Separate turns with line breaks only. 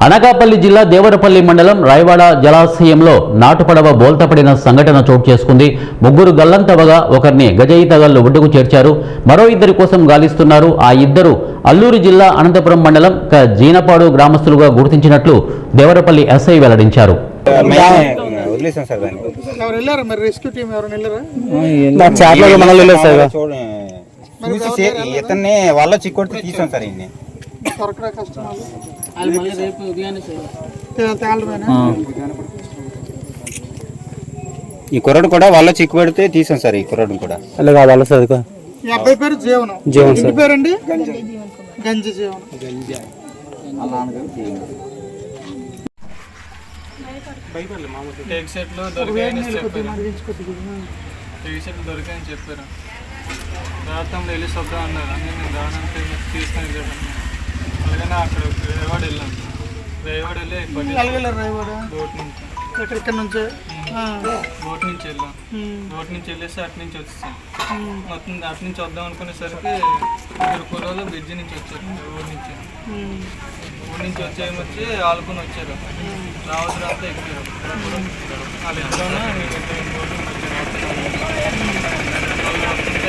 అనకాపల్లి జిల్లా దేవరపల్లి మండలం రాయవాడ జలాశయంలో నాటుపడవ బోల్తపడిన సంఘటన చోటు చేసుకుంది. ముగ్గురు గల్లంతవగా ఒకరిని గజ ఈతగాళ్లు ఒడ్డుకు చేర్చారు. మరో ఇద్దరి కోసం గాలిస్తున్నారు. ఆ ఇద్దరు అల్లూరు జిల్లా అనంతపురం మండలం జీనపాడు గ్రామస్తులుగా గుర్తించినట్లు దేవరపల్లి ఎస్ఐ వెల్లడించారు.
వాళ్ళ చిక్కొట్టి తీసాం సార్ ఈ కుర్రాడు కూడా వాళ్ళ చిక్కు పెడితే తీసాం సార్. ఈ కుర్రాడు కూడా
ఈ అబ్బాయి పేరు జీవనం. ఇంటి పేరండి గంజి జీవనం.
దొరికాయని చెప్పారు. రాత్రంలో వెళ్ళి వద్దాం అన్నారు. నేను రావడానికి తీసుకొని వెళ్ళాను. అలాగనే అక్కడ రేవాడు వెళ్ళాను. రేవాడు వెళ్ళి బోట్ నుంచి
ఇక్కడ నుంచి
బోట్ నుంచి వెళ్ళాం. బోట్ నుంచి వెళ్ళేసి అటు నుంచి వచ్చేసాం. మొత్తం అటు నుంచి వద్దాం అనుకునేసరికి ఇద్దరు కుర్రోళ్ళు బ్రిడ్జి నుంచి వచ్చారు. ఊరి నుంచి వచ్చి ఆలుకొని వచ్చారు. రావద్దు రాస్తే ఎక్కారు. వాళ్ళు ఎంతలోనే మేము బోట్ నుంచి వచ్చారు.